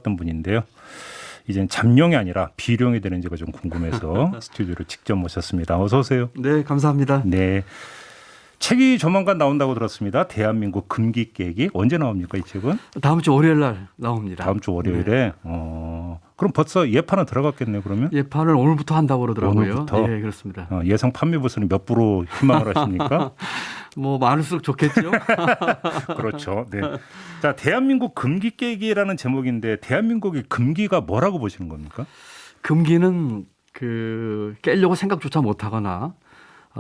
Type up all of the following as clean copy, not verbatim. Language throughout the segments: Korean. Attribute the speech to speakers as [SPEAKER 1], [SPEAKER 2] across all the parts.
[SPEAKER 1] 해왔던 분인데요. 이제는 잠룡이 아니라 비룡이 되는지가 좀 궁금해서 스튜디오로 직접 모셨습니다. 어서 오세요.
[SPEAKER 2] 네, 감사합니다.
[SPEAKER 1] 네. 책이 조만간 나온다고 들었습니다. 대한민국 금기 깨기. 언제 나옵니까, 이 책은?
[SPEAKER 2] 다음 주 월요일 날 나옵니다.
[SPEAKER 1] 다음 주 월요일에.
[SPEAKER 2] 네.
[SPEAKER 1] 그럼 벌써 예판은 들어갔겠네요, 그러면?
[SPEAKER 2] 예판을 오늘부터 한다고 그러더라고요.
[SPEAKER 1] 오늘부터?
[SPEAKER 2] 네, 그렇습니다.
[SPEAKER 1] 예상 판매 부수는 몇 프로 희망을 하십니까?
[SPEAKER 2] 뭐 많을수록 좋겠죠.
[SPEAKER 1] 그렇죠. 네. 자, 대한민국 금기 깨기라는 제목인데 대한민국의 금기가 뭐라고 보시는 겁니까?
[SPEAKER 2] 금기는 깨려고 생각조차 못하거나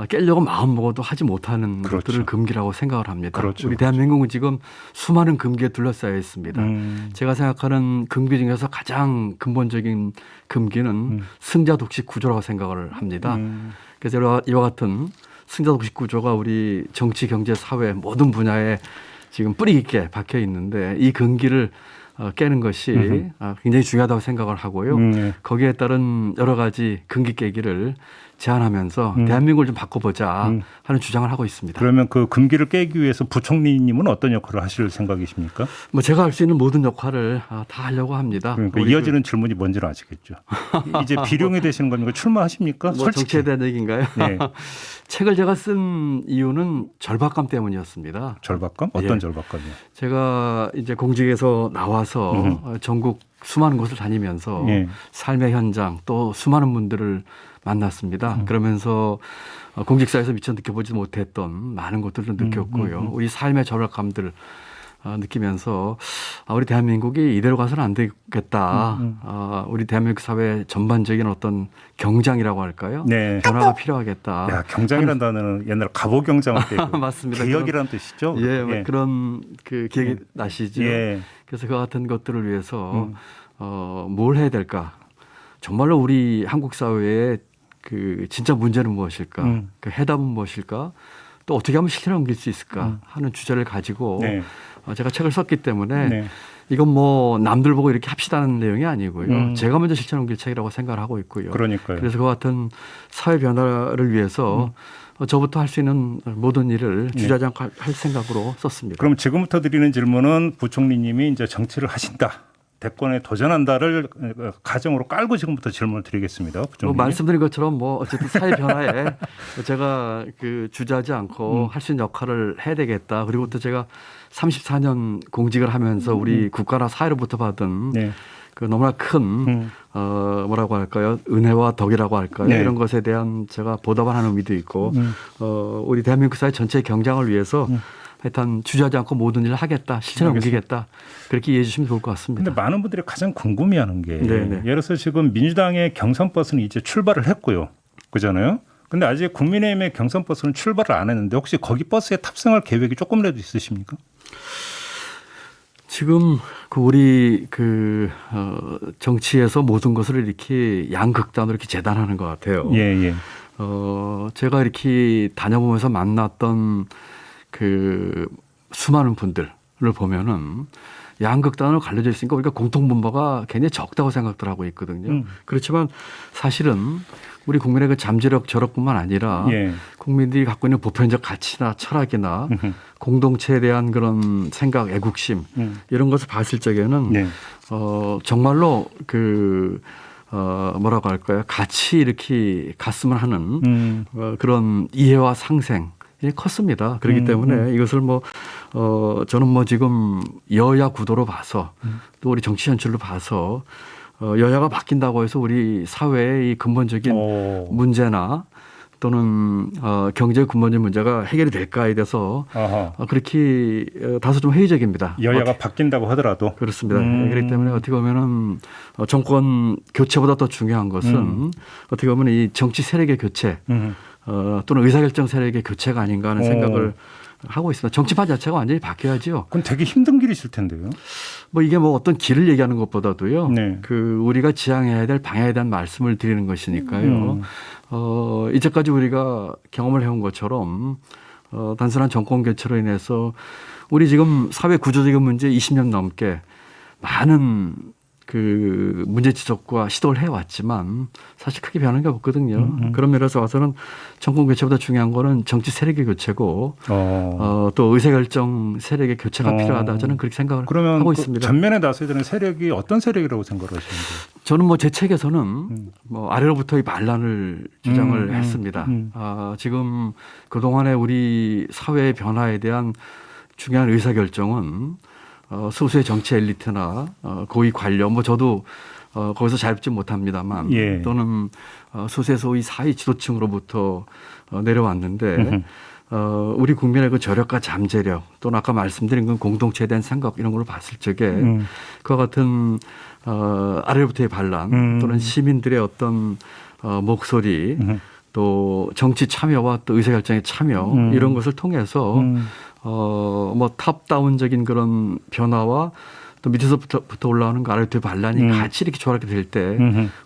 [SPEAKER 2] 깨려고 마음 먹어도 하지 못하는
[SPEAKER 1] 그렇죠.
[SPEAKER 2] 것들을 금기라고 생각을 합니다.
[SPEAKER 1] 그렇죠.
[SPEAKER 2] 우리 대한민국은 지금 수많은 금기에 둘러싸여 있습니다. 제가 생각하는 금기 중에서 가장 근본적인 금기는 승자 독식 구조라고 생각을 합니다. 그래서 이와 같은 승자 독식 구조가 우리 정치, 경제, 사회 모든 분야에 지금 뿌리 깊게 박혀 있는데 이 금기를 깨는 것이 굉장히 중요하다고 생각을 하고요.
[SPEAKER 1] 네.
[SPEAKER 2] 거기에 따른 여러 가지 금기 깨기를 제안하면서 대한민국을 좀 바꿔보자 하는 주장을 하고 있습니다.
[SPEAKER 1] 그러면 그 금기를 깨기 위해서 부총리님은 어떤 역할을 하실 생각이십니까?
[SPEAKER 2] 뭐 제가 할 수 있는 모든 역할을 다 하려고 합니다.
[SPEAKER 1] 그러니까 이어지는 질문이 뭔지는 아시겠죠. 이제 비룡이 되시는 겁니까? 출마하십니까?
[SPEAKER 2] 뭐
[SPEAKER 1] 솔직히.
[SPEAKER 2] 정치에 대한 얘기인가요?
[SPEAKER 1] 네.
[SPEAKER 2] 책을 제가 쓴 이유는 절박감 때문이었습니다.
[SPEAKER 1] 절박감? 어떤
[SPEAKER 2] 예.
[SPEAKER 1] 절박감이요?
[SPEAKER 2] 제가 이제 공직에서 나와서 전국 수많은 곳을 다니면서
[SPEAKER 1] 예.
[SPEAKER 2] 삶의 현장 또 수많은 분들을 만났습니다. 그러면서 공직사에서 미처 느껴보지 못했던 많은 것들을 느꼈고요. 우리 삶의 절박감들 느끼면서 우리 대한민국이 이대로 가서는 안 되겠다. 우리 대한민국 사회 전반적인 어떤 경장이라고 할까요?
[SPEAKER 1] 네.
[SPEAKER 2] 변화가 필요하겠다.
[SPEAKER 1] 야, 경장이라는 단어는 옛날 갑오경장할 때
[SPEAKER 2] 맞습니다.
[SPEAKER 1] 개혁이라는 뜻이죠.
[SPEAKER 2] 예, 그런 기억이 나시죠.
[SPEAKER 1] 예.
[SPEAKER 2] 그래서 그 같은 것들을 위해서 뭘 해야 될까? 정말로 우리 한국 사회의 진짜 문제는 무엇일까? 그 해답은 무엇일까? 또 어떻게 하면 실천에 옮길 수 있을까? 하는 주제를 가지고
[SPEAKER 1] 네.
[SPEAKER 2] 제가 책을 썼기 때문에
[SPEAKER 1] 네.
[SPEAKER 2] 이건 뭐 남들 보고 이렇게 합시다는 내용이 아니고요. 제가 먼저 실천에 옮길 책이라고 생각을 하고 있고요.
[SPEAKER 1] 그러니까요.
[SPEAKER 2] 그래서 그 같은 사회 변화를 위해서 저부터 할 수 있는 모든 일을 주저하지 않고 할 생각으로 썼습니다.
[SPEAKER 1] 그럼 지금부터 드리는 질문은 부총리님이 이제 정치를 하신다. 대권에 도전한다를 가정으로 깔고 지금부터 질문을 드리겠습니다. 부총리님.
[SPEAKER 2] 말씀드린 것처럼 어쨌든 사회 변화에 제가 주저하지 않고 할 수 있는 역할을 해야 되겠다. 그리고 또 제가 34년 공직을 하면서 우리 국가나 사회로부터 받은
[SPEAKER 1] 네.
[SPEAKER 2] 너무나 큰 뭐라고 할까요? 은혜와 덕이라고 할까요?
[SPEAKER 1] 네.
[SPEAKER 2] 이런 것에 대한 제가 보답을 하는 의미도 있고 우리 대한민국 사회 전체의 경장을 위해서 하여튼 주저하지 않고 모든 일을 하겠다. 실천에 옮기겠다. 그렇게 이해해 주시면 좋을 것 같습니다.
[SPEAKER 1] 그런데 많은 분들이 가장 궁금해하는 게
[SPEAKER 2] 네네.
[SPEAKER 1] 예를 들어서 지금 민주당의 경선 버스는 이제 출발을 했고요. 그잖아요. 근데 아직 국민의힘의 경선 버스는 출발을 안 했는데 혹시 거기 버스에 탑승할 계획이 조금이라도 있으십니까?
[SPEAKER 2] 지금 우리 정치에서 모든 것을 이렇게 양극단으로 이렇게 재단하는 것 같아요.
[SPEAKER 1] 예, 예.
[SPEAKER 2] 제가 이렇게 다녀보면서 만났던 수많은 분들을 보면은 양극단으로 갈려져 있으니까 우리가 공통분모가 굉장히 적다고 생각들 하고 있거든요. 그렇지만 사실은 우리 국민의 잠재력 저력뿐만 아니라
[SPEAKER 1] 예.
[SPEAKER 2] 국민들이 갖고 있는 보편적 가치나 철학이나 공동체에 대한 그런 생각, 애국심 이런 것을 봤을 적에는
[SPEAKER 1] 네.
[SPEAKER 2] 정말로 뭐라고 할까요? 같이 이렇게 갔으면 하는 그런 이해와 상생 컸습니다. 그렇기 때문에 이것을 저는 지금 여야 구도로 봐서 또 우리 정치 현실로 봐서 여야가 바뀐다고 해서 우리 사회의 이 근본적인 문제나 또는 경제 근본적인 문제가 해결이 될까에 대해서 그렇게 다소 좀 회의적입니다.
[SPEAKER 1] 여야가 바뀐다고 하더라도.
[SPEAKER 2] 그렇습니다. 그렇기 때문에 어떻게 보면은 정권 교체보다 더 중요한 것은 어떻게 보면 이 정치 세력의 교체 또는 의사결정 세력의 교체가 아닌가 하는 생각을 하고 있습니다. 정치판 자체가 완전히 바뀌어야죠.
[SPEAKER 1] 그건 되게 힘든 길이실 텐데요.
[SPEAKER 2] 이게 어떤 길을 얘기하는 것보다도요.
[SPEAKER 1] 네.
[SPEAKER 2] 우리가 지향해야 될 방향에 대한 말씀을 드리는 것이니까요. 이제까지 우리가 경험을 해온 것처럼 단순한 정권 교체로 인해서 우리 지금 사회 구조적인 문제 20년 넘게 많은 그 문제 지적과 시도를 해왔지만 사실 크게 변한 게 없거든요. 그런 면에서 와서는 정권 교체보다 중요한 거는 정치 세력의 교체고 또 의사결정 세력의 교체가 필요하다. 저는 그렇게 생각을
[SPEAKER 1] 그러면
[SPEAKER 2] 하고
[SPEAKER 1] 그
[SPEAKER 2] 있습니다.
[SPEAKER 1] 전면에 나서야 되는 세력이 어떤 세력이라고 생각을 하시는지?
[SPEAKER 2] 저는 뭐 제 책에서는 뭐 아래로부터의 반란을 주장을 했습니다. 지금 그동안의 우리 사회의 변화에 대한 중요한 의사결정은 소수의 정치 엘리트나 고위 관료, 뭐 저도 거기서 자유롭지 못합니다만
[SPEAKER 1] 예.
[SPEAKER 2] 또는 소수의 소위 사회 지도층으로부터 내려왔는데 우리 국민의 그 저력과 잠재력 또는 아까 말씀드린 그 공동체에 대한 생각 이런 걸 봤을 적에 그와 같은 아래로부터의 반란 또는 시민들의 어떤 목소리 또 정치 참여와 또 의사결정의 참여 이런 것을 통해서 뭐 탑다운적인 그런 변화와 또 밑에서부터 올라오는 그 아래로부터의 반란이 같이 이렇게 조화롭게 될 때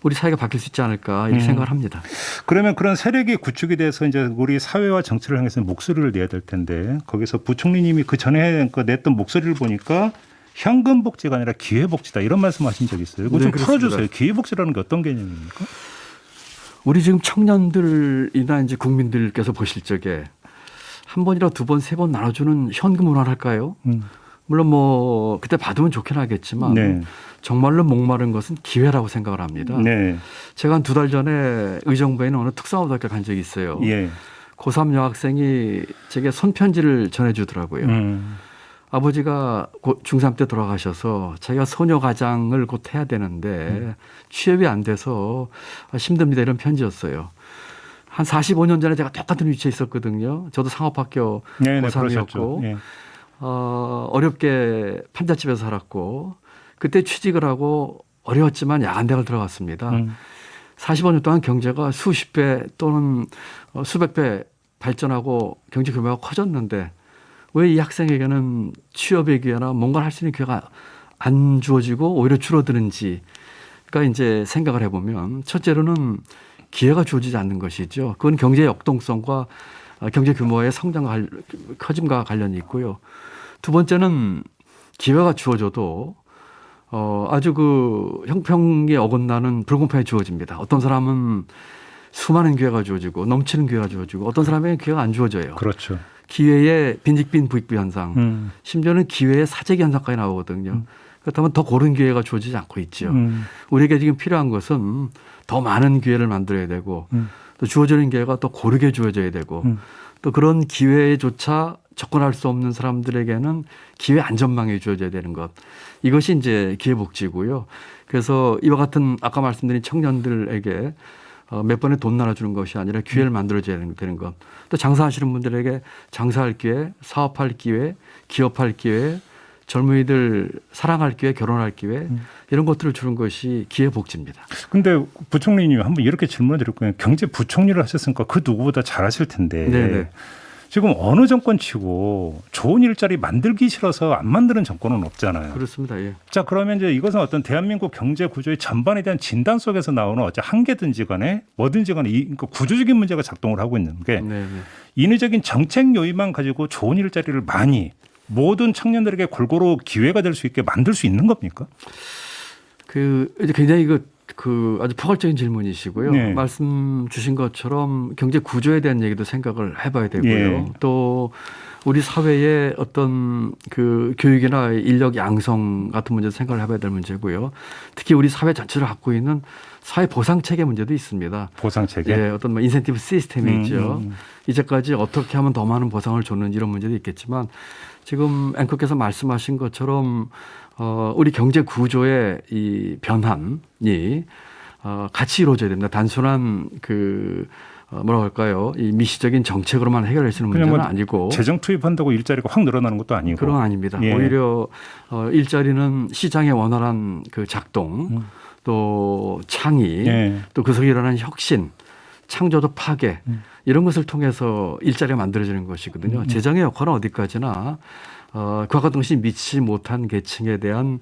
[SPEAKER 2] 우리 사회가 바뀔 수 있지 않을까 이렇게 생각을 합니다.
[SPEAKER 1] 그러면 그런 세력이 구축이 돼서 이제 우리 사회와 정치를 향해서 목소리를 내야 될 텐데 거기서 부총리님이 그 전에 냈던 목소리를 보니까 현금복지가 아니라 기회복지다 이런 말씀하신 적 있어요. 이거 좀
[SPEAKER 2] 네,
[SPEAKER 1] 풀어주세요. 기회복지라는 게 어떤 개념입니까?
[SPEAKER 2] 우리 지금 청년들이나 이제 국민들께서 보실 적에 한 번이라 두 번, 세 번 나눠주는 현금으로 할까요? 물론 뭐 그때 받으면 좋긴 하겠지만
[SPEAKER 1] 네.
[SPEAKER 2] 정말로 목마른 것은 기회라고 생각을 합니다.
[SPEAKER 1] 네.
[SPEAKER 2] 제가 한 2달 전에 의정부에 있는 어느 특성화고등학교 간 적이 있어요.
[SPEAKER 1] 예.
[SPEAKER 2] 고3 여학생이 제게 손편지를 전해주더라고요. 아버지가 곧 중3 때 돌아가셔서 자기가 소녀가장을 곧 해야 되는데 취업이 안 돼서 힘듭니다. 이런 편지였어요. 한 45년 전에 제가 똑같은 위치에 있었거든요. 저도 상업학교
[SPEAKER 1] 네,
[SPEAKER 2] 고3이었고
[SPEAKER 1] 예.
[SPEAKER 2] 어렵게 판잣집에서 살았고 그때 취직을 하고 어려웠지만 야간대학을 들어갔습니다. 45년 동안 경제가 수십 배 또는 수백 배 발전하고 경제 규모가 커졌는데 왜 이 학생에게는 취업의 기회나 뭔가를 할 수 있는 기회가 안 주어지고 오히려 줄어드는지 그러니까 이제 생각을 해보면 첫째로는 기회가 주어지지 않는 것이죠. 그건 경제의 역동성과 경제 규모의 성장과 커짐과 관련이 있고요. 두 번째는 기회가 주어져도 아주 그 형평에 어긋나는 불공평이 주어집니다. 어떤 사람은 수많은 기회가 주어지고 넘치는 기회가 주어지고 어떤 사람에게 기회가 안 주어져요.
[SPEAKER 1] 그렇죠.
[SPEAKER 2] 기회의 빈익빈 부익부 현상 심지어는 기회의 사재기 현상까지 나오거든요. 그렇다면 더 고른 기회가 주어지지 않고 있죠. 우리에게 지금 필요한 것은 더 많은 기회를 만들어야 되고 또 주어지는 기회가 더 고르게 주어져야 되고 또 그런 기회조차 접근할 수 없는 사람들에게는 기회 안전망이 주어져야 되는 것. 이것이 이제 기회복지고요. 그래서 이와 같은 아까 말씀드린 청년들에게 몇 번에 돈 나눠주는 것이 아니라 기회를 만들어줘야 되는 것. 또 장사하시는 분들에게 장사할 기회, 사업할 기회, 기업할 기회, 젊은이들 사랑할 기회, 결혼할 기회 이런 것들을 주는 것이 기회복지입니다.
[SPEAKER 1] 근데 부총리님 한번 이렇게 질문을 드릴 거예요. 경제부총리를 하셨으니까 그 누구보다 잘하실 텐데
[SPEAKER 2] 네네.
[SPEAKER 1] 지금 어느 정권치고 좋은 일자리 만들기 싫어서 안 만드는 정권은 없잖아요.
[SPEAKER 2] 그렇습니다. 예.
[SPEAKER 1] 자, 그러면 이제 이것은 어떤 대한민국 경제 구조의 전반에 대한 진단 속에서 나오는 어째 한계든지 간에 뭐든지 간에 이 구조적인 문제가 작동을 하고 있는 게
[SPEAKER 2] 네네.
[SPEAKER 1] 인위적인 정책 요인만 가지고 좋은 일자리를 많이 모든 청년들에게 골고루 기회가 될 수 있게 만들 수 있는 겁니까?
[SPEAKER 2] 그 이제 굉장히 그 아주 포괄적인 질문이시고요.
[SPEAKER 1] 네.
[SPEAKER 2] 말씀 주신 것처럼 경제 구조에 대한 얘기도 생각을 해봐야 되고요.
[SPEAKER 1] 예.
[SPEAKER 2] 또 우리 사회의 어떤 그 교육이나 인력 양성 같은 문제도 생각을 해봐야 될 문제고요. 특히 우리 사회 전체를 갖고 있는 사회 보상 체계 문제도 있습니다.
[SPEAKER 1] 보상 체계.
[SPEAKER 2] 예, 어떤 뭐 인센티브 시스템이 있죠. 이제까지 어떻게 하면 더 많은 보상을 줬는지 이런 문제도 있겠지만 지금 앵커께서 말씀하신 것처럼 우리 경제 구조의 이 변환이 같이 이루어져야 됩니다. 단순한 뭐라고 할까요? 이 미시적인 정책으로만 해결할 수 있는 문제는
[SPEAKER 1] 뭐
[SPEAKER 2] 아니고
[SPEAKER 1] 재정 투입한다고 일자리가 확 늘어나는 것도 아니고
[SPEAKER 2] 그런 건 아닙니다.
[SPEAKER 1] 예.
[SPEAKER 2] 오히려 일자리는 시장의 원활한 그 작동 또 창의
[SPEAKER 1] 예.
[SPEAKER 2] 또 그 속에 일어나는 혁신 창조도 파괴 이런 것을 통해서 일자리가 만들어지는 것이거든요. 재정의 역할은 어디까지나 그와 같은 것이 미치지 못한 계층에 대한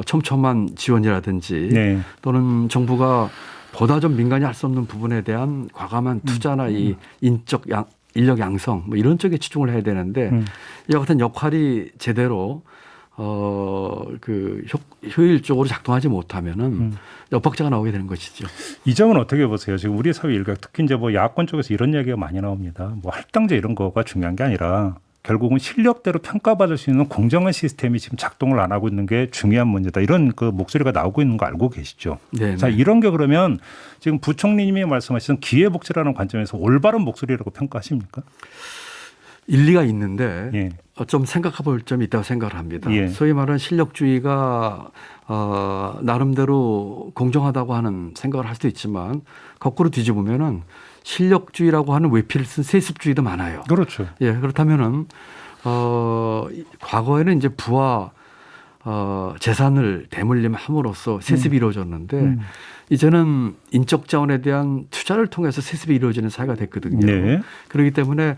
[SPEAKER 2] 촘촘한 지원이라든지
[SPEAKER 1] 네.
[SPEAKER 2] 또는 정부가 보다 좀 민간이 할 수 없는 부분에 대한 과감한 투자나 이 인력 양성 뭐 이런 쪽에 치중을 해야 되는데 이와 같은 역할이 제대로 그 효율적으로 작동하지 못하면은 엇박자가 나오게 되는 것이죠.
[SPEAKER 1] 이 점은 어떻게 보세요? 지금 우리 사회 일각 특히 이제 뭐 야권 쪽에서 이런 이야기가 많이 나옵니다. 뭐 할당제 이런 거가 중요한 게 아니라 결국은 실력대로 평가받을 수 있는 공정한 시스템이 지금 작동을 안 하고 있는 게 중요한 문제다. 이런 그 목소리가 나오고 있는 거 알고 계시죠?
[SPEAKER 2] 네.
[SPEAKER 1] 자, 이런 게 그러면 지금 부총리님이 말씀하신 기회복지라는 관점에서 올바른 목소리라고 평가하십니까?
[SPEAKER 2] 일리가 있는데
[SPEAKER 1] 예.
[SPEAKER 2] 좀 생각해 볼 점이 있다고 생각을 합니다.
[SPEAKER 1] 예.
[SPEAKER 2] 소위 말하는 실력주의가 나름대로 공정하다고 하는 생각을 할 수도 있지만 거꾸로 뒤집으면은 실력주의라고 하는 외피를 쓴 세습주의도 많아요.
[SPEAKER 1] 그렇죠.
[SPEAKER 2] 예, 그렇다면은 과거에는 이제 부와 재산을 대물림함으로써 세습이 이루어졌는데 이제는 인적 자원에 대한 투자를 통해서 세습이 이루어지는 사회가 됐거든요.
[SPEAKER 1] 네.
[SPEAKER 2] 그렇기 때문에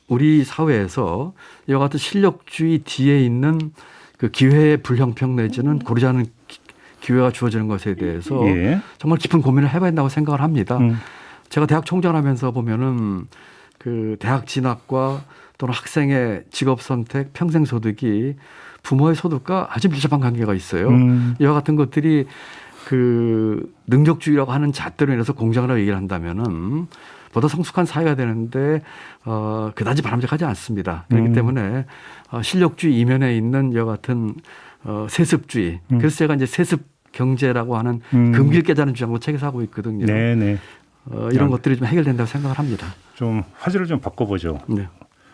[SPEAKER 2] 우리 사회에서 이와 같은 실력주의 뒤에 있는 그 기회의 불형평 내지는 고르지 않은 기회가 주어지는 것에 대해서
[SPEAKER 1] 예.
[SPEAKER 2] 정말 깊은 고민을 해봐야 된다고 생각을 합니다. 제가 대학 총장을 하면서 보면은 그 대학 진학과 또는 학생의 직업 선택, 평생 소득이 부모의 소득과 아주 밀접한 관계가 있어요. 이와 같은 것들이 그 능력주의라고 하는 잣대로 인해서 공정이라고 얘기를 한다면은 보다 성숙한 사회가 되는데 그다지 바람직하지 않습니다. 그렇기 때문에 실력주의 이면에 있는 이와 같은 세습주의. 그래서 제가 이제 세습 경제라고 하는 금길 깨자는 주장도 책에서 하고 있거든요.
[SPEAKER 1] 네네.
[SPEAKER 2] 이런 것들이 좀 해결된다고 생각을 합니다.
[SPEAKER 1] 좀 화제를 좀 바꿔보죠.
[SPEAKER 2] 네.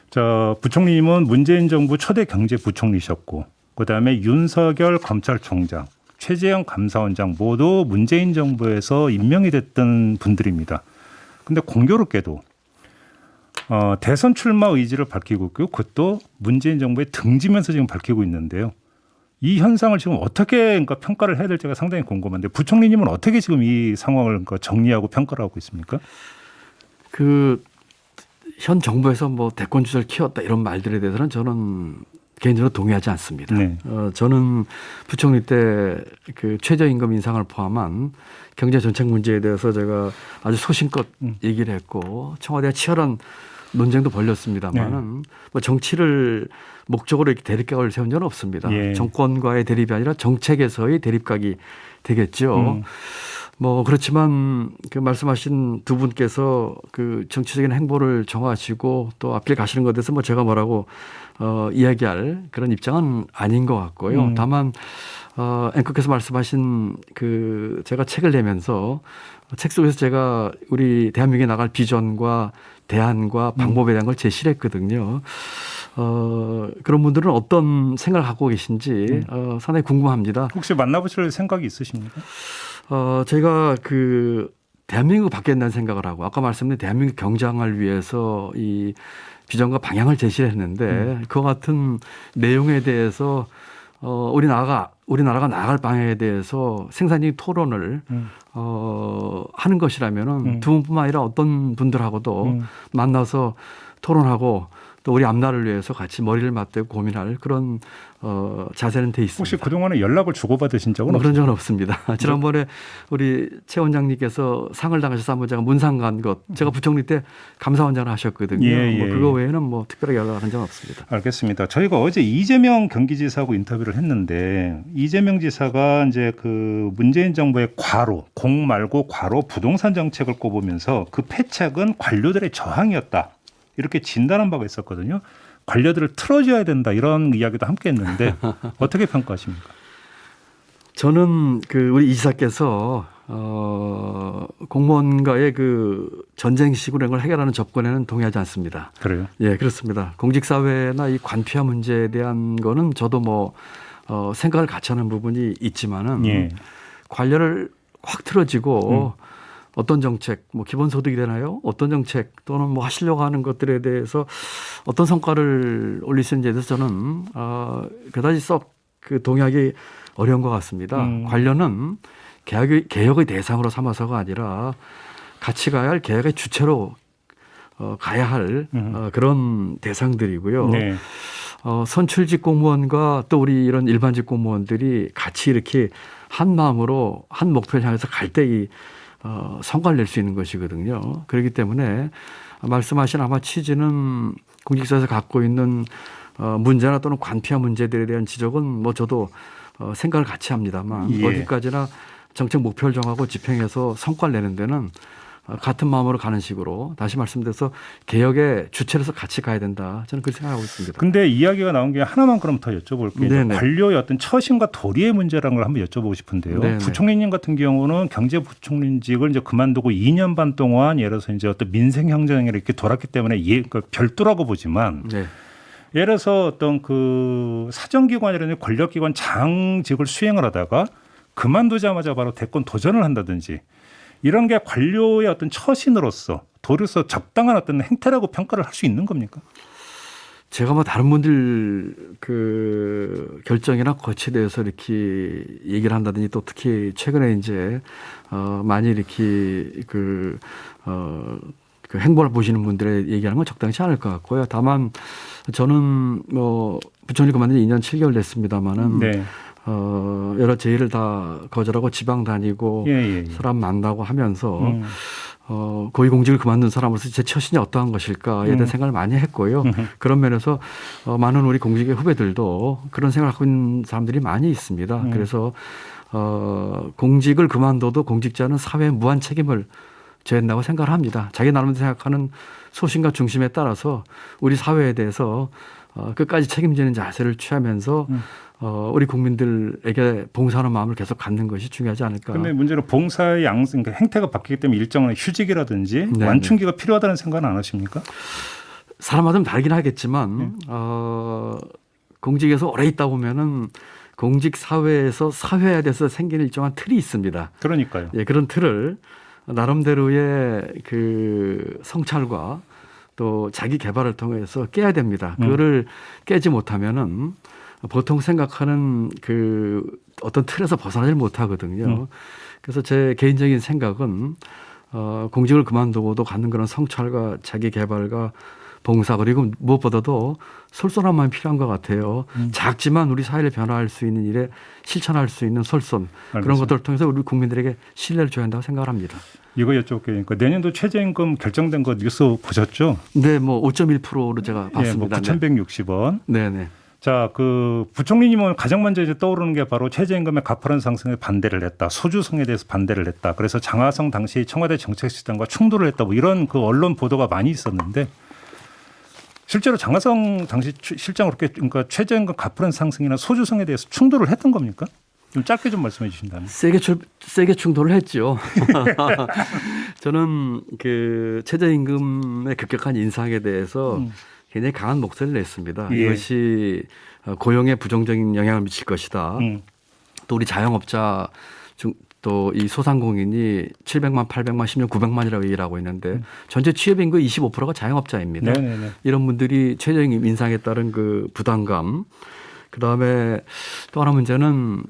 [SPEAKER 1] 자, 부총리님은 문재인 정부 초대 경제부총리셨고 그다음에 윤석열 검찰총장, 최재형 감사원장 모두 문재인 정부에서 임명이 됐던 분들입니다. 근데 공교롭게도 대선 출마 의지를 밝히고 있고 그것도 문재인 정부에 등지면서 지금 밝히고 있는데요. 이 현상을 지금 어떻게 그러니까 평가를 해야 될지가 상당히 궁금한데 부총리님은 어떻게 지금 이 상황을 그러니까 정리하고 평가를 하고 있습니까?
[SPEAKER 2] 그 현 정부에서 뭐 대권 주자를 키웠다 이런 말들에 대해서는 저는 개인적으로 동의하지 않습니다.
[SPEAKER 1] 네.
[SPEAKER 2] 저는 부총리 때 그 최저임금 인상을 포함한 경제 정책 문제에 대해서 제가 아주 소신껏 얘기를 했고 청와대와 치열한 논쟁도 벌였습니다만은 뭐 정치를 목적으로 이렇게 대립각을 세운 적은 없습니다.
[SPEAKER 1] 예.
[SPEAKER 2] 정권과의 대립이 아니라 정책에서의 대립각이 되겠죠. 뭐 그렇지만 그 말씀하신 두 분께서 그 정치적인 행보를 정하시고 또 앞길 가시는 것에 대해서 뭐 제가 뭐라고 이야기할 그런 입장은 아닌 것 같고요. 다만 앵커께서 말씀하신 그 제가 책을 내면서 책 속에서 제가 우리 대한민국에 나갈 비전과 대안과 방법에 대한 걸 제시를 했거든요. 그런 분들은 어떤 생각을 갖고 계신지 상당히 궁금합니다.
[SPEAKER 1] 혹시 만나보실 생각이 있으십니까?
[SPEAKER 2] 제가 그 대한민국을 바뀌었다는 생각을 하고 아까 말씀드린 대한민국 경장을 위해서 이 비전과 방향을 제시를 했는데 그와 같은 내용에 대해서 우리나라가 나아갈 방향에 대해서 생산적인 토론을 하는 것이라면은 두 분뿐만 아니라 어떤 분들하고도 만나서 토론하고 또 우리 앞날을 위해서 같이 머리를 맞대고 고민할 그런 자세는 돼 있습니다.
[SPEAKER 1] 혹시 그동안에 연락을 주고받으신 적은
[SPEAKER 2] 그런 적은 없습니다. 지난번에 우리 최 원장님께서 상을 당하셔서 한번 제가 문상 간 것 제가 부총리 때 감사원장을 하셨거든요. 뭐 그거 외에는 뭐 특별하게 연락한 적은 없습니다.
[SPEAKER 1] 알겠습니다. 저희가 어제 이재명 경기지사하고 인터뷰를 했는데 이재명 지사가 이제 그 문재인 정부의 과로, 공 말고 과로 부동산 정책을 꼽으면서 그 패착은 관료들의 저항이었다. 이렇게 진단한 바가 있었거든요. 관료들을 틀어줘야 된다 이런 이야기도 함께 했는데 어떻게 평가하십니까?
[SPEAKER 2] 저는 그 우리 이사께서 공무원과의 그 전쟁식으로 이런 걸 해결하는 접근에는 동의하지 않습니다.
[SPEAKER 1] 그래요?
[SPEAKER 2] 예, 그렇습니다. 공직사회나 이 관폐화 문제에 대한 거는 저도 뭐 생각을 같이 하는 부분이 있지만은 관료를 확 틀어지고 어떤 정책, 뭐 기본소득이 되나요? 어떤 정책 또는 뭐 하시려고 하는 것들에 대해서 어떤 성과를 올릴 수 있는지에 대해서 저는 그다지 썩 그 동의하기 어려운 것 같습니다. 관료는 개혁의 대상으로 삼아서가 아니라 같이 가야 할 개혁의 주체로 가야 할 그런 대상들이고요.
[SPEAKER 1] 네.
[SPEAKER 2] 선출직 공무원과 또 우리 이런 일반직 공무원들이 같이 이렇게 한 마음으로 한 목표를 향해서 갈 때 이 성과를 낼 수 있는 것이거든요. 그렇기 때문에 말씀하신 아마 취지는 공직사에서 갖고 있는 문제나 또는 관피한 문제들에 대한 지적은 뭐 저도 생각을 같이 합니다만
[SPEAKER 1] 예.
[SPEAKER 2] 어디까지나 정책 목표를 정하고 집행해서 성과를 내는 데는 같은 마음으로 가는 식으로 다시 말씀드려서 개혁의 주체로서 같이 가야 된다. 저는 그렇게 생각하고 있습니다.
[SPEAKER 1] 근데 이야기가 나온 게 하나만 그럼 더 여쭤볼게요.
[SPEAKER 2] 네네.
[SPEAKER 1] 관료의 어떤 처신과 도리의 문제라는 걸 한번 여쭤보고 싶은데요.
[SPEAKER 2] 네네.
[SPEAKER 1] 부총리님 같은 경우는 경제부총리직을 이제 그만두고 2년 반 동안 예를 들어서 이제 어떤 민생 행정에 이렇게 돌았기 때문에 그러니까 별도라고 보지만
[SPEAKER 2] 네.
[SPEAKER 1] 예를 들어서 어떤 그 사정기관이라는 권력기관 장직을 수행을 하다가 그만두자마자 바로 대권 도전을 한다든지 이런 게 관료의 어떤 처신으로서 도리로서 적당한 어떤 행태라고 평가를 할 수 있는 겁니까?
[SPEAKER 2] 제가 뭐 다른 분들 그 결정이나 거치에 대해서 이렇게 얘기를 한다든지 또 특히 최근에 이제 많이 이렇게 그 행보를 보시는 분들의 얘기하는 건 적당치 않을 것 같고요. 다만 저는 뭐 부총리 그만둔 지 2년 7개월 됐습니다마는
[SPEAKER 1] 네.
[SPEAKER 2] 여러 제의를 다 거절하고 지방 다니고 사람 만나고 하면서 고위공직을 그만둔 사람으로서 제 처신이 어떠한 것일까에 대한 생각을 많이 했고요. 그런 면에서 많은 우리 공직의 후배들도 그런 생각을 하고 있는 사람들이 많이 있습니다. 그래서 공직을 그만둬도 공직자는 사회에 무한 책임을 져야 된다고 생각을 합니다. 자기 나름대로 생각하는 소신과 중심에 따라서 우리 사회에 대해서 끝까지 책임지는 자세를 취하면서 우리 국민들에게 봉사하는 마음을 계속 갖는 것이 중요하지 않을까.
[SPEAKER 1] 그런데 문제는 봉사의 그러니까 행태가 바뀌기 때문에 일정한 휴직이라든지
[SPEAKER 2] 네네.
[SPEAKER 1] 완충기가 필요하다는 생각은 안 하십니까?
[SPEAKER 2] 사람마다 다르긴 하겠지만 공직에서 오래 있다 보면은 공직 사회에서 사회에 대해서 생기는 일정한 틀이 있습니다.
[SPEAKER 1] 그러니까요.
[SPEAKER 2] 예, 그런 틀을 나름대로의 그 성찰과 또 자기 개발을 통해서 깨야 됩니다. 그거를 깨지 못하면은 보통 생각하는 그 어떤 틀에서 벗어나질 못하거든요. 그래서 제 개인적인 생각은 공직을 그만두고도 갖는 그런 성찰과 자기 개발과 봉사 그리고 무엇보다도 솔선함만 필요한 것 같아요. 작지만 우리 사회를 변화할 수 있는 일에 실천할 수 있는 솔선 그런
[SPEAKER 1] 알겠습니다.
[SPEAKER 2] 것들을 통해서 우리 국민들에게 신뢰를 줘야 한다고 생각을 합니다.
[SPEAKER 1] 이거 여쭤볼게요. 내년도 최저임금 결정된 거 뉴스 보셨죠?
[SPEAKER 2] 네, 뭐 5.1%로 제가
[SPEAKER 1] 예,
[SPEAKER 2] 봤습니다.
[SPEAKER 1] 뭐 9,160원.
[SPEAKER 2] 네, 네.
[SPEAKER 1] 자, 그 부총리님은 가장 먼저 이제 떠오르는 게 바로 최저임금의 가파른 상승에 반대를 했다. 소주성에 대해서 반대를 했다. 그래서 장하성 당시 청와대 정책실장과 충돌을 했다. 뭐 이런 그 언론 보도가 많이 있었는데 실제로 장하성 당시 실장 그렇게 그러니까 최저임금 가파른 상승이나 소주성에 대해서 충돌을 했던 겁니까? 좀 짧게 좀 말씀해 주신다면.
[SPEAKER 2] 세게 충돌을 했죠. 저는 그 최저임금의 급격한 인상에 대해서 굉장히 강한 목소리를 냈습니다.
[SPEAKER 1] 예.
[SPEAKER 2] 이것이 고용에 부정적인 영향을 미칠 것이다. 또 우리 자영업자 또 이 소상공인이 700만, 800만, 10년 900만이라고 얘기를 하고 있는데 전체 취업인구의 25%가 자영업자입니다.
[SPEAKER 1] 네네네.
[SPEAKER 2] 이런 분들이 최저임금 인상에 따른 그 부담감. 그다음에 또 하나 문제는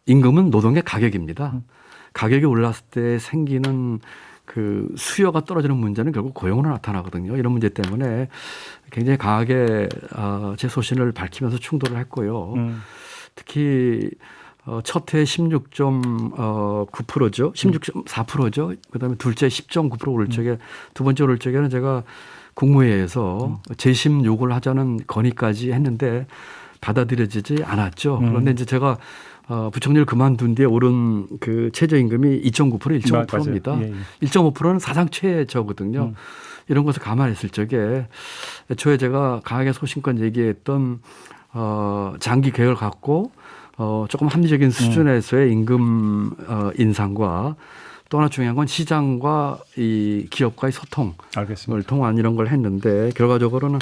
[SPEAKER 2] 임금은 노동의 가격입니다. 가격이 올랐을 때 생기는 그 수요가 떨어지는 문제는 결국 고용으로 나타나거든요. 이런 문제 때문에 굉장히 강하게 제 소신을 밝히면서 충돌을 했고요. 특히 첫 해 16.9%죠. 16.4%죠. 그다음에 둘째 10.9% 오를 적에 두 번째 오를 적에는 제가 국무회의에서 재심 요구를 하자는 건의까지 했는데 받아들여지지 않았죠. 그런데 이제 제가 부총리를 그만둔 뒤에 오른 그 최저임금이 2.9% 1.5%입니다.
[SPEAKER 1] 예, 예.
[SPEAKER 2] 1.5%는 사상 최저거든요. 이런 것을 감안했을 적에 애초에 제가 강하게 소신껏 얘기했던 장기 계획을 갖고 조금 합리적인 수준에서의 임금 인상과 또 하나 중요한 건 시장과 이 기업과의 소통을
[SPEAKER 1] 알겠습니다.
[SPEAKER 2] 통한 이런 걸 했는데 결과적으로는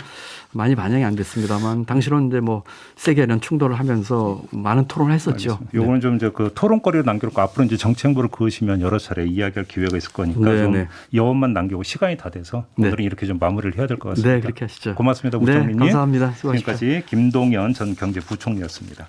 [SPEAKER 2] 많이 반영이 안 됐습니다만 당시로는 이제 뭐 세게 이런 충돌을 하면서 많은 토론을 했었죠.
[SPEAKER 1] 요거는 좀 이제 그 토론거리로 남겨놓고 앞으로 이제 정책부를 그으시면 여러 차례 이야기할 기회가 있을 거니까
[SPEAKER 2] 네,
[SPEAKER 1] 좀
[SPEAKER 2] 네.
[SPEAKER 1] 여원만 남기고 시간이 다 돼서
[SPEAKER 2] 네.
[SPEAKER 1] 오늘은 이렇게 좀 마무리를 해야 될 것 같습니다.
[SPEAKER 2] 네, 그렇게 하시죠.
[SPEAKER 1] 고맙습니다,
[SPEAKER 2] 네,
[SPEAKER 1] 부총리님.
[SPEAKER 2] 감사합니다. 수고하십시오.
[SPEAKER 1] 지금까지 김동연 전 경제부총리였습니다.